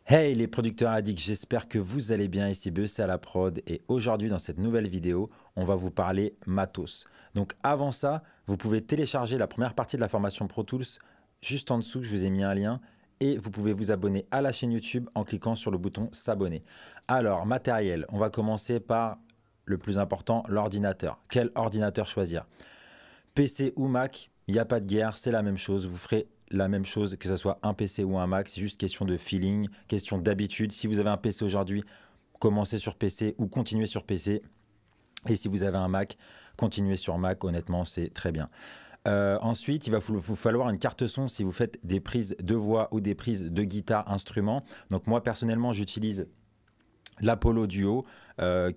Hey les producteurs addicts, j'espère que vous allez bien, ici BEC à la prod et aujourd'hui dans cette nouvelle vidéo, on va vous parler matos. Donc avant ça, vous pouvez télécharger la première partie de la formation Pro Tools juste en dessous, je vous ai mis un lien et vous pouvez vous abonner à la chaîne YouTube en cliquant sur le bouton s'abonner. Alors matériel, on va commencer par le plus important, l'ordinateur. Quel ordinateur choisir? PC ou Mac, il n'y a pas de guerre, c'est la même chose. Vous ferez la même chose que ce soit un PC ou un Mac. C'est juste question de feeling, question d'habitude. Si vous avez un PC aujourd'hui, commencez sur PC ou continuez sur PC. Et si vous avez un Mac, continuez sur Mac. Honnêtement, c'est très bien. Ensuite, il va vous falloir une carte son si vous faites des prises de voix ou des prises de guitare instrument. Donc moi, personnellement, j'utilise l'Apollo Duo,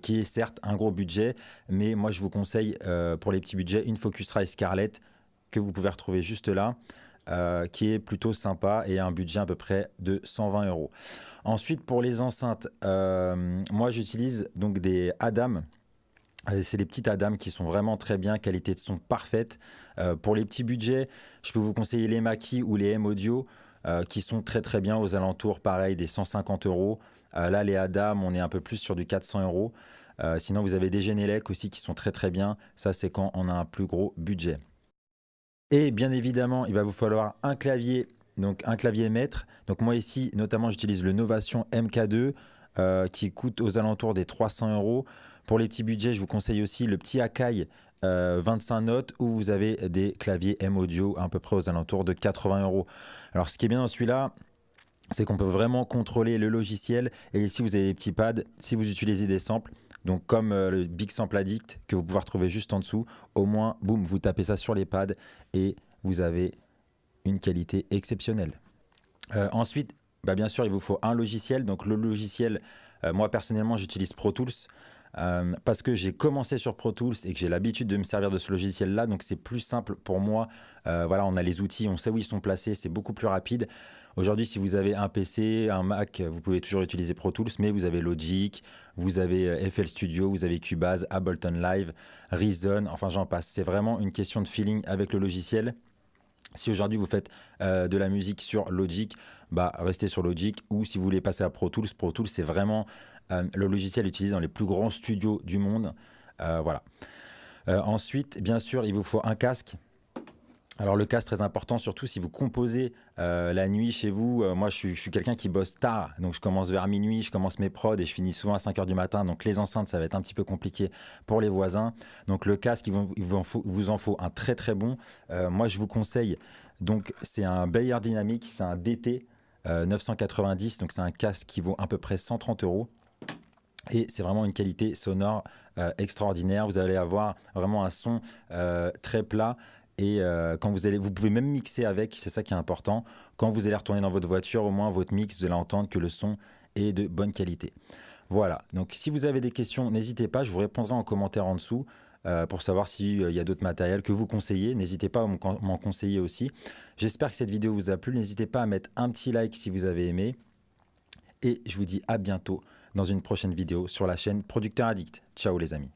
qui est certes un gros budget, mais moi je vous conseille pour les petits budgets une Focusrite Scarlett que vous pouvez retrouver juste là, qui est plutôt sympa et un budget à peu près de 120 euros. Ensuite pour les enceintes, moi j'utilise donc des Adam. C'est les petites Adam qui sont vraiment très bien, qualité de son parfaite. Pour les petits budgets, je peux vous conseiller les Mackie ou les M-Audio qui sont très très bien aux alentours, pareil, des 150 euros. Là, les Adam, on est un peu plus sur du 400 euros. Sinon, vous avez des Genelec aussi qui sont très très bien. Ça, c'est quand on a un plus gros budget. Et bien évidemment, il va vous falloir un clavier, donc un clavier maître. Donc moi ici, notamment, j'utilise le Novation MK2 qui coûte aux alentours des 300 euros. Pour les petits budgets, je vous conseille aussi le petit Akai 25 notes où vous avez des claviers M-Audio à peu près aux alentours de 80 euros. Alors ce qui est bien dans celui-là, c'est qu'on peut vraiment contrôler le logiciel. Et ici, vous avez des petits pads. Si vous utilisez des samples, donc comme le Big Sample Addict que vous pouvez retrouver juste en dessous, au moins, boum, vous tapez ça sur les pads et vous avez une qualité exceptionnelle. Ensuite, bah bien sûr, il vous faut un logiciel. Donc le logiciel, moi personnellement, j'utilise Pro Tools. Parce que j'ai commencé sur Pro Tools et que j'ai l'habitude de me servir de ce logiciel-là, donc c'est plus simple pour moi. Voilà, on a les outils, on sait où ils sont placés, c'est beaucoup plus rapide. Aujourd'hui, si vous avez un PC, un Mac, vous pouvez toujours utiliser Pro Tools, mais vous avez Logic, vous avez FL Studio, vous avez Cubase, Ableton Live, Reason, enfin j'en passe. C'est vraiment une question de feeling avec le logiciel. Si aujourd'hui vous faites de la musique sur Logic, bah restez sur Logic, ou si vous voulez passer à Pro Tools c'est vraiment le logiciel utilisé dans les plus grands studios du monde. Voilà. Ensuite, bien sûr, il vous faut un casque. Alors le casque très important, surtout si vous composez la nuit chez vous. Moi je suis quelqu'un qui bosse tard, donc je commence vers minuit, je commence mes prods et je finis souvent à 5 heures du matin. Donc les enceintes, ça va être un petit peu compliqué pour les voisins. Donc le casque, vous en faut un très très bon. Moi je vous conseille, donc c'est un Beyer Dynamic, c'est un DT 990, donc c'est un casque qui vaut à peu près 130 euros. Et c'est vraiment une qualité sonore extraordinaire. Vous allez avoir vraiment un son très plat. Et quand vous pouvez même mixer avec, c'est ça qui est important. Quand vous allez retourner dans votre voiture, au moins votre mix, vous allez entendre que le son est de bonne qualité. Voilà, donc si vous avez des questions, n'hésitez pas, je vous répondrai en commentaire en dessous pour savoir s'il y a d'autres matériels que vous conseillez. N'hésitez pas à m'en conseiller aussi. J'espère que cette vidéo vous a plu. N'hésitez pas à mettre un petit like si vous avez aimé. Et je vous dis à bientôt dans une prochaine vidéo sur la chaîne Producteur Addict. Ciao les amis.